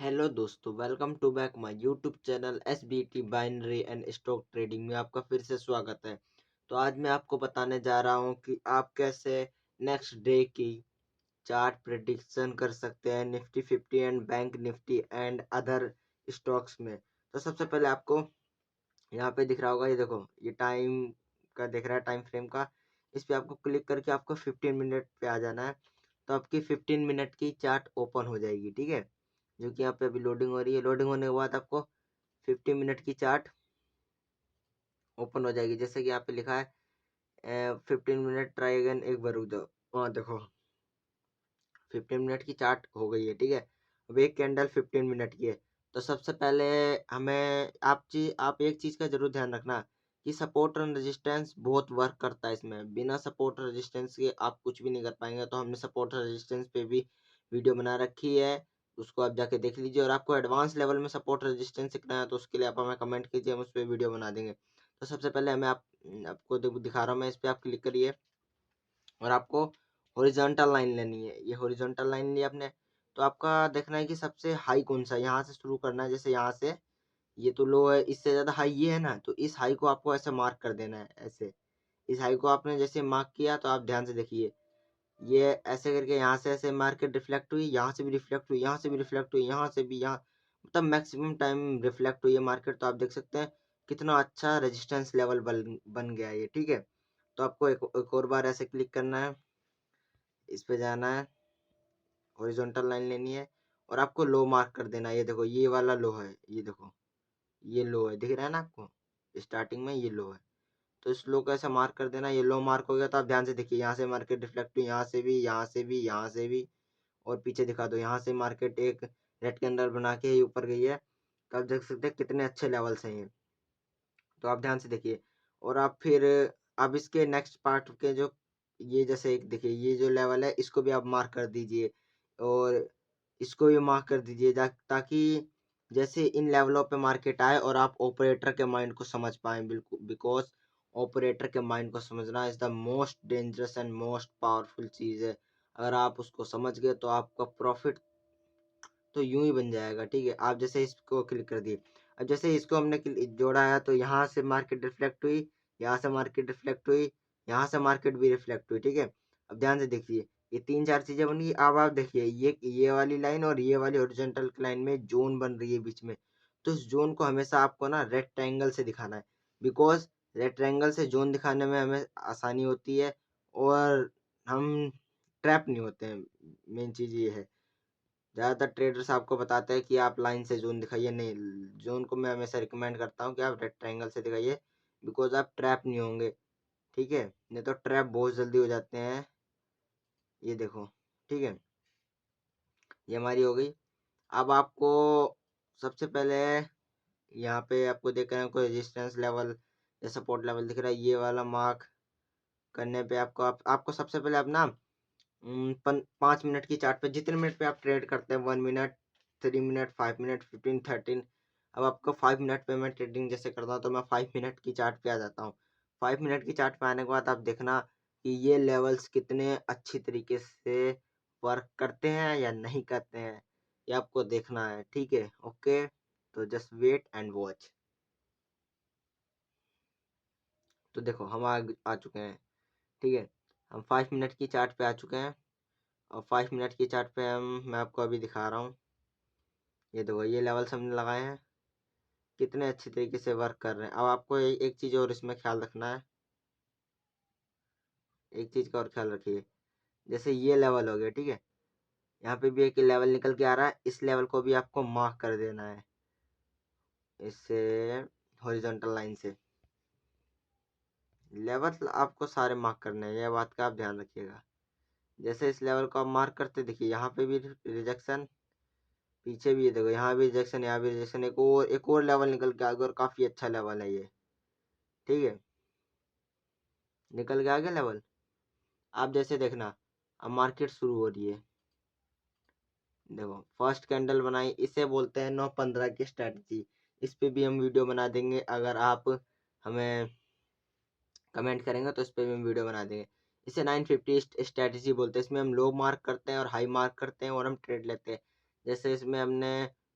Hello दोस्तों, welcome to back my YouTube channel SBT binary and stock trading में आपका फिर से स्वागत है। तो आज मैं आपको बताने जा रहा हूं कि आप कैसे नेक्स्ट डे की चार्ट प्रेडिक्शन कर सकते हैं Nifty 50 and bank Nifty and other stocks में। तो सबसे पहले आपको यहाँ पे दिख रहा होगा, ये देखो, ये टाइम का दिख रहा है, टाइम फ्रेम का। इस पे आपको क्लिक करके आपको 15 मिनट पे आ जाना है। तो आपकी 15 मिनट की चार्ट ओपन हो जाएगी, ठीक है, जो कि यहाँ पे अभी लोडिंग हो रही है। लोडिंग होने के बाद आपको 15 मिनट की चार्ट ओपन हो जाएगी, जैसे कि यहाँ पे लिखा है 15 मिनट ट्राई अगेन, एक बार रुक जाओ। हाँ देखो, 15 मिनट की चार्ट हो गई है, ठीक है। अब एक कैंडल 15 मिनट की है। तो सबसे पहले हमें आप एक चीज का जरूर ध्यान रखना कि सपोर्ट और रेजिस्टेंस बहुत वर्क करता है इसमें। बिना सपोर्ट और रेजिस्टेंस के आप कुछ भी नहीं कर पाएंगे। तो हमने सपोर्ट और रेजिस्टेंस पे भी वीडियो बना रखी है, उसको आप जाके देख लीजिए। और आपको एडवांस लेवल में सपोर्ट रेजिस्टेंस सीखना है तो उसके लिए आप हमें कमेंट कीजिए, हम उस पर वीडियो बना देंगे। तो सबसे पहले आपको दिखा रहा हूँ मैं, इस पर आप क्लिक करिए और आपको हॉरिजॉन्टल लाइन लेनी है। ये हॉरिजॉन्टल लाइन ली आपने, तो आपका देखना है कि सबसे हाई कौन सा है, यहाँ से शुरू करना है। जैसे यहाँ से ये तो लो है, इससे ज्यादा हाई ये है ना, तो इस हाई को आपको ऐसे मार्क कर देना है। ऐसे इस हाई को आपने जैसे मार्क किया तो आप ध्यान से देखिए, ये ऐसे करके यहाँ से ऐसे मार्केट रिफ्लेक्ट हुई, यहाँ से भी रिफ्लेक्ट हुई, यहाँ से भी रिफ्लेक्ट हुई, यहाँ से भी, यहाँ मतलब मैक्सिमम टाइम रिफ्लेक्ट हुई है मार्केट। तो आप देख सकते हैं कितना अच्छा रेजिस्टेंस लेवल बन गया है ये, ठीक है। तो आपको एक और बार ऐसे क्लिक करना है, इस पे जाना है, हॉरिजॉन्टल लाइन लेनी है और आपको लो मार्क कर देना है। ये देखो, ये वाला लो है, ये देखो, ये लो है, दिख रहा है ना आपको, स्टार्टिंग में ये लो है। तो इस लो को ऐसा मार्क कर देना। ये लो मार्क हो गया तो आप ध्यान से देखिए, यहाँ से मार्केट रिफ्लेक्ट हुई, यहाँ से भी, यहाँ से भी, यहाँ से भी, और पीछे दिखा दो, यहाँ से मार्केट एक रेड कैंडल बना के ही ऊपर गई है। तो आप देख सकते हैं कितने अच्छे लेवल्स हैं ये। तो आप ध्यान से देखिए और आप फिर अब इसके नेक्स्ट पार्ट के जो, ये जैसे एक देखिए, ये जो लेवल है इसको भी आप मार्क कर दीजिए और इसको भी मार्क कर दीजिए, ताकि जैसे इन लेवलों पे मार्केट आए और आप ऑपरेटर के माइंड को समझ पाए। बिल्कुल, बिकॉज ऑपरेटर के माइंड को समझना is the most dangerous and most powerful चीज है। अगर आप उसको समझ गए तो आपका प्रॉफिट तो यूं ही बन जाएगा, ठीक है। आप जैसे इसको क्लिक कर दिए, अब जैसे इसको हमने जोड़ा है तो यहाँ से मार्केट रिफ्लेक्ट हुई, यहाँ से मार्केट रिफ्लेक्ट हुई, यहाँ से मार्केट भी रिफ्लेक्ट हुई, ठीक है। अब ध्यान से देखिए, ये तीन चार चीजें बन गई। अब आप देखिए, ये वाली लाइन और ये वाली हॉरिजॉन्टल लाइन में जोन बन रही है बीच में। तो इस जोन को हमेशा आपको ना रेड ट्रायंगल से दिखाना है, बिकॉज रेड ट्रायंगल से जोन दिखाने में हमें आसानी होती है और हम ट्रैप नहीं होते हैं। मेन चीज ये है, ज़्यादातर ट्रेडर्स आपको बताते हैं कि आप लाइन से जोन दिखाइए, नहीं, जोन को मैं हमेशा रिकमेंड करता हूँ कि आप रेड ट्रायंगल से दिखाइए, बिकॉज आप ट्रैप नहीं होंगे, ठीक है। नहीं तो ट्रैप बहुत जल्दी हो जाते हैं। ये देखो, ठीक है, ये हमारी हो गई। अब आपको सबसे पहले यहाँ पे आपको देखना है कोई रेजिस्टेंस लेवल या सपोर्ट लेवल दिख रहा है, ये वाला मार्क करने पे आपको सबसे पहले अपना 5 मिनट की चार्ट पे, जितने मिनट पे आप ट्रेड करते हैं, 1 मिनट, 3 मिनट, 5 मिनट, 15, 13, अब आपको 5 मिनट पे मैं ट्रेडिंग जैसे करता हूँ तो मैं 5 मिनट की चार्ट पे आ जाता हूँ। 5 मिनट की चार्ट पे आने के बाद आप देखना कि ये लेवल्स कितने अच्छी तरीके से वर्क करते हैं या नहीं करते हैं, ये आपको देखना है, ठीक है। ओके, तो जस्ट वेट एंड वॉच। तो देखो, हम आ चुके हैं, ठीक है। हम 5 मिनट की चार्ट पे आ चुके हैं और 5 मिनट की चार्ट पे मैं आपको अभी दिखा रहा हूँ। ये देखो, ये लेवल्स हमने लगाए हैं, कितने अच्छी तरीके से वर्क कर रहे हैं। अब आपको एक चीज़ और इसमें ख्याल रखना है, एक चीज़ का और ख्याल रखिए। जैसे ये लेवल हो गया, ठीक है, यहाँ पे भी एक लेवल निकल के आ रहा है, इस लेवल को भी आपको मार्क कर देना है इससे, हॉरिजॉन्टल लाइन से। लेवल आपको सारे मार्क करने हैं, यह बात का आप ध्यान रखिएगा। जैसे इस लेवल को आप मार्क करते देखिए, यहाँ पे भी रिजेक्शन, पीछे भी ये देखो, यहाँ भी रिजेक्शन, यहाँ भी रिजेक्शन, एक और लेवल निकल के आ गया और काफी अच्छा लेवल है ये, ठीक है, निकल के आ गया लेवल। आप जैसे देखना, अब मार्केट शुरू हो रही है, देखो फर्स्ट कैंडल बनाई, इसे बोलते हैं 9-15 की स्ट्रेटजी। इस पे भी हम वीडियो बना देंगे, अगर आप हमें कमेंट करेंगे तो इस पे भी हम वीडियो बना देंगे। इसे 950 स्ट्रेटजी बोलते हैं। इसमें हम लो मार्क करते हैं और हाई मार्क करते हैं और हम ट्रेड लेते हैं। जैसे इसमें हमने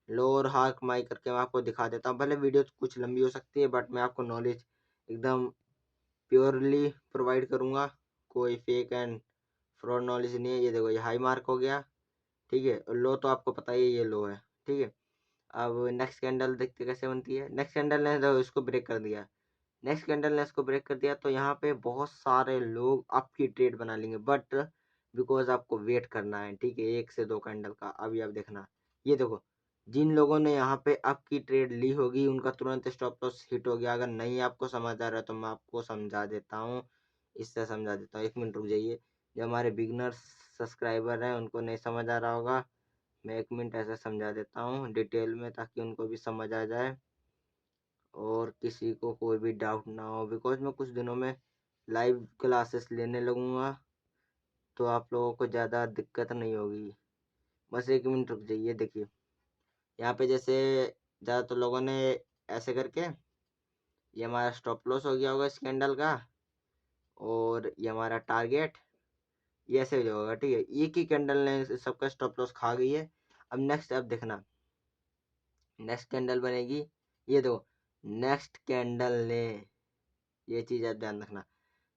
लो और हाई कमाई करके मैं आपको दिखा देता हूँ। भले वीडियो कुछ लंबी हो सकती है बट मैं आपको नॉलेज एकदम प्योरली प्रोवाइड करूँगा। कोई फेक एंड फ्रॉड नॉलेज नहीं है। ये देखो, ये हाई मार्क हो गया, ठीक है। और लो तो आपको पता ही है ये लो है, ठीक है। अब नेक्स्ट कैंडल देखते कैसे बनती है। नेक्स्ट कैंडल ने तो इसको ब्रेक कर दिया। नेक्स्ट कैंडल ने इसको ब्रेक कर दिया तो यहाँ पे बहुत सारे लोग आपकी ट्रेड बना लेंगे, बट बिकॉज आपको वेट करना है, ठीक है, 1 से 2 कैंडल का। अभी आप देखना, ये देखो, जिन लोगों ने यहाँ पे आपकी ट्रेड ली होगी उनका तुरंत स्टॉप लॉस हिट हो गया। अगर नहीं आपको समझ आ रहा है तो मैं आपको समझा देता हूँ, इससे समझा देता हूँ। 1 मिनट रुक जाइए। जो हमारे बिगनर्स सब्सक्राइबर हैं उनको नहीं समझ आ रहा होगा, मैं 1 मिनट ऐसे समझा देता हूँ डिटेल में, ताकि उनको भी समझ आ जाए और किसी को कोई भी डाउट ना हो। बिकॉज मैं कुछ दिनों में लाइव क्लासेस लेने लगूंगा तो आप लोगों को ज़्यादा दिक्कत नहीं होगी। बस 1 मिनट रुक जाइए। देखिए, यहाँ पे जैसे ज़्यादातर लोगों ने ऐसे करके, ये हमारा स्टॉप लॉस हो गया होगा इस कैंडल का, और ये हमारा टारगेट, ये ऐसे हो जाएगा, ठीक है। एक ही कैंडल ने सबका स्टॉप लॉस खा गई है। अब नेक्स्ट, अब देखना, नेक्स्ट कैंडल बनेगी, ये देखो, नेक्स्ट कैंडल ने, ये चीज़ आप ध्यान रखना,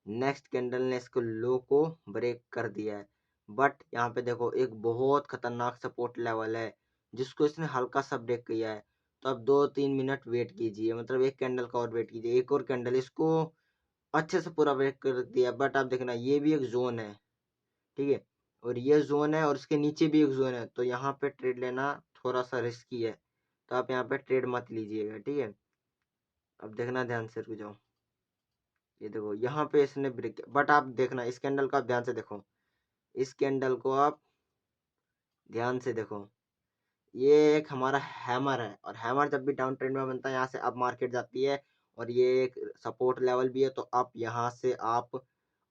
नेक्स्ट कैंडल ने इसको लो को ब्रेक कर दिया है। बट यहाँ पे देखो एक बहुत खतरनाक सपोर्ट लेवल है जिसको इसने हल्का सा ब्रेक किया है। तो अब 2-3 मिनट वेट कीजिए, मतलब एक कैंडल का और वेट कीजिए, एक और कैंडल इसको अच्छे से पूरा ब्रेक कर दिया। बट आप देखना, ये भी एक जोन है, ठीक है, और ये जोन है और इसके नीचे भी एक जोन है, तो यहाँ पे ट्रेड लेना थोड़ा सा रिस्की है, तो आप यहाँ पे ट्रेड मत लीजिएगा, ठीक है। अब देखना ध्यान से, रुक जाओ। ये देखो, यहाँ पे इसने ब्रेक, बट आप देखना इस कैंडल को आप ध्यान से देखो, इस कैंडल को आप ध्यान से देखो। ये एक हमारा हैमर है, और हैमर जब भी डाउन ट्रेंड में बनता है यहाँ से अप मार्केट जाती है, और ये एक सपोर्ट लेवल भी है। तो आप यहाँ से आप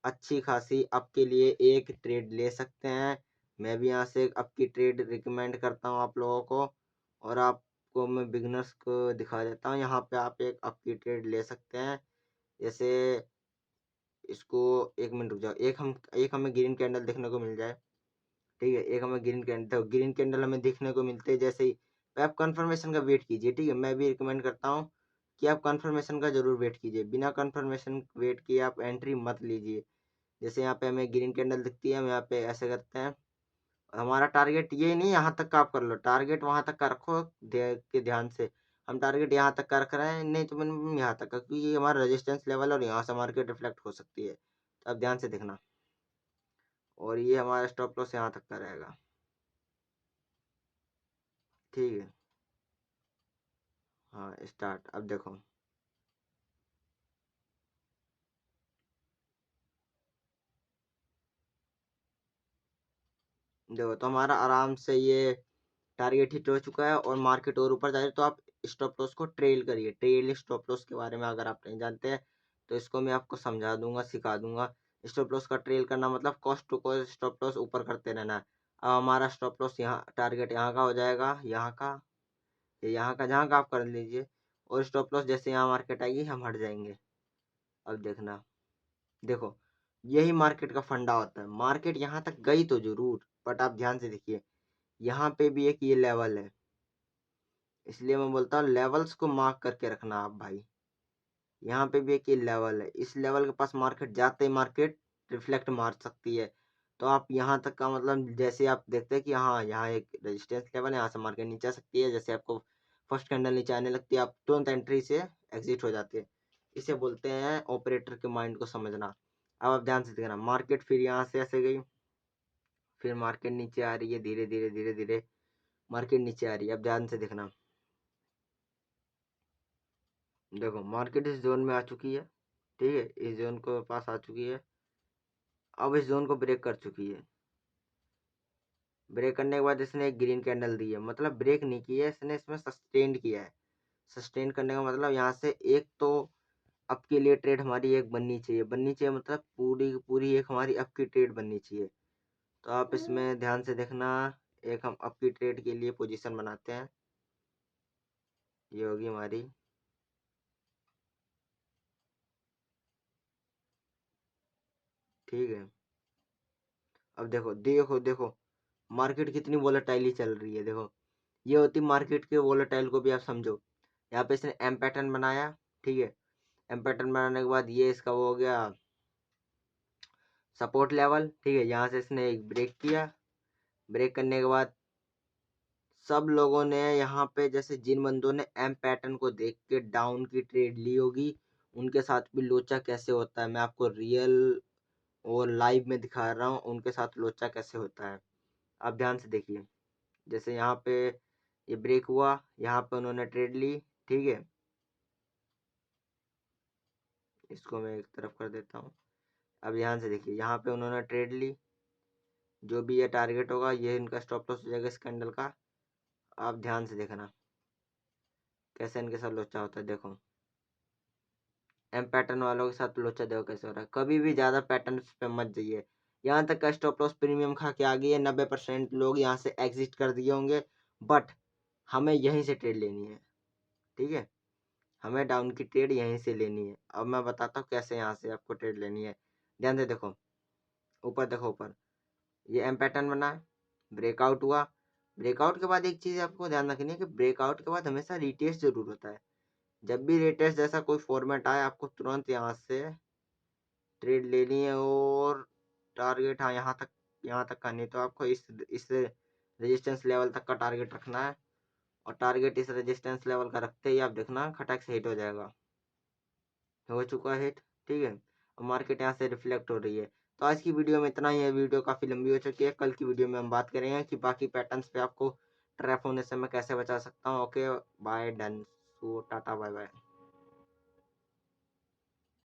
अच्छी खासी अप के लिए एक ट्रेड ले सकते हैं। मैं भी यहाँ से एक अप की ट्रेड रिकमेंड करता हूँ आप लोगों को, और आपको मैं बिगनर्स को दिखा देता हूँ। यहाँ पे आप एक अप की ट्रेड ले सकते हैं। जैसे इसको, 1 मिनट रुक जाओ, एक हमें ग्रीन कैंडल देखने को मिल जाए, ठीक है। एक हमें ग्रीन कैंडल, तो ग्रीन कैंडल हमें देखने को मिलते हैं जैसे ही, तो आप कंफर्मेशन का वेट कीजिए, ठीक है। मैं भी रिकमेंड करता हूँ कि आप कंफर्मेशन का जरूर वेट कीजिए। बिना कंफर्मेशन वेट किए आप एंट्री मत लीजिए। जैसे यहाँ पे हमें ग्रीन कैंडल दिखती है, हम यहाँ पे ऐसे करते हैं। हमारा टारगेट ये नहीं, यहाँ तक का आप कर लो, टारगेट वहां तक का रखो, देख के ध्यान से। हम टारगेट यहाँ तक का रख रहे हैं, नहीं तो मैंने यहाँ तक का, क्योंकि ये हमारा रेजिस्टेंस लेवल है और यहाँ से मार्केट रिफ्लेक्ट हो सकती है, तो आप ध्यान से देखना। और ये हमारा स्टॉप लॉस यहाँ तक का रहेगा, ठीक है। हाँ, स्टार्ट, अब देखो, देखो तो हमारा आराम से ये टारगेट हिट हो चुका है और मार्केट और ऊपर जा रही है। तो आप स्टॉप लॉस को ट्रेल करिए। ट्रेल स्टॉप लॉस के बारे में अगर आप नहीं जानते हैं तो इसको मैं आपको समझा दूंगा, सिखा दूंगा। स्टॉप लॉस का ट्रेल करना मतलब cost to cost stop loss ऊपर करते रहना है। अब हमारा स्टॉप लॉस यहाँ, टारगेट यहाँ का हो जाएगा, यहाँ का, यहाँ का, जहाँ का आप कर लीजिए। और स्टॉप लॉस जैसे यहाँ मार्केट आएगी हम हट जाएंगे। अब देखना, देखो, यही मार्केट का फंडा होता है। मार्केट यहाँ तक गई तो जरूर, बट आप ध्यान से देखिए, यहाँ पे भी एक ये लेवल है। इसलिए मैं बोलता हूँ लेवल्स को मार्क करके रखना आप भाई। यहाँ पे भी एक ये लेवल है, इस लेवल के पास मार्केट जाते ही मार्केट रिफ्लेक्ट मार सकती है। तो आप यहाँ तक का मतलब, जैसे आप देखते हैं कि हाँ यहाँ एक रेजिस्टेंस लेवल है, यहाँ से मार्केट नीचे आ सकती है। जैसे आपको फर्स्ट कैंडल नीचे आने लगती है, आप तुरंत एंट्री से एग्जिट हो जाते हैं। इसे बोलते हैं ऑपरेटर के माइंड को समझना। अब आप ध्यान से देखना, मार्केट फिर यहाँ से ऐसे गई, फिर मार्केट नीचे आ रही है, धीरे धीरे धीरे धीरे मार्केट नीचे आ रही है। अब ध्यान से देखना, देखो मार्केट इस जोन में आ चुकी है, ठीक है, इस जोन को पास आ चुकी है। अब इस जोन को ब्रेक कर चुकी है। ब्रेक करने के बाद इसने एक ग्रीन कैंडल दी है, मतलब ब्रेक नहीं किया है इसने, इसमें सस्टेन किया है। सस्टेन करने का मतलब यहाँ से एक तो अप के लिए ट्रेड हमारी एक बननी चाहिए, बननी चाहिए मतलब पूरी की पूरी एक हमारी अप की ट्रेड बननी चाहिए। तो आप इसमें ध्यान से देखना, एक हम अप की ट्रेड के लिए पोजीशन बनाते हैं। ये होगी हमारी, ठीक है। अब देखो देखो देखो, मार्केट कितनी वोलेटाइली चल रही है, देखो ये होती मार्केट के वोलेटाइल को भी आप समझो। यहाँ पे इसने एम पैटर्न बनाया, ठीक है। एम पैटर्न बनाने के बाद ये इसका वो हो गया सपोर्ट लेवल, ठीक है। यहाँ से इसने एक ब्रेक किया, ब्रेक करने के बाद सब लोगों ने यहाँ पे, जैसे जिन बंदों ने एम पैटर्न को देख के डाउन की ट्रेड ली होगी, उनके साथ भी लोचा कैसे होता है मैं आपको रियल और लाइव में दिखा रहा हूँ, उनके साथ लोचा कैसे होता है। आप ध्यान से देखिए, जैसे यहाँ पे ये ब्रेक हुआ, यहाँ पे उन्होंने ट्रेड ली, ठीक है। इसको मैं एक तरफ कर देता हूँ। अब ध्यान से देखिए, यहाँ पे उन्होंने ट्रेड ली, जो भी ये टारगेट होगा ये इनका स्टॉप लॉस हो जाएगा इस कैंडल का। आप ध्यान से देखना कैसे इनके साथ लोचा होता है। देखो एम पैटर्न वालों के साथ लोचा देखो कैसे हो रहा है। कभी भी ज्यादा पैटर्न पे मत जाइए। यहाँ तक का स्टॉप लॉस प्रीमियम खा के आ गई है, 90% लोग यहाँ से एग्जिट कर दिए होंगे, बट हमें यहीं से ट्रेड लेनी है, ठीक है। हमें डाउन की ट्रेड यहीं से लेनी है। अब मैं बताता हूँ कैसे यहाँ से आपको ट्रेड लेनी है। ध्यान से देखो, ऊपर देखो, ऊपर ये एम पैटर्न बना है, ब्रेकआउट हुआ। ब्रेकआउट के बाद एक चीज आपको ध्यान रखनी है कि ब्रेकआउट के बाद हमेशा रिटेस्ट जरूर होता है। जब भी रिटेस्ट जैसा कोई फॉर्मेट आए, आपको तुरंत यहाँ से ट्रेड लेनी है और टारगेट, हाँ यहाँ तक का नहीं तो आपको इस रेजिस्टेंस लेवल तक का टारगेट रखना है। और टारगेट इस रेजिस्टेंस लेवल का रखते ही आप देखना खटक से हिट हो जाएगा। हो चुका है हिट, ठीक है। और मार्केट यहाँ से रिफ्लेक्ट हो रही है। तो आज की वीडियो में इतना ही है। वीडियो काफ़ी लंबी हो चुकी है। कल की वीडियो में हम बात करेंगे कि बाकी पैटर्न्स पे आपको ट्रैप होने से मैं कैसे बचा सकता हूँ। ओके, बाय, डन, सो टाटा, बाय बाय।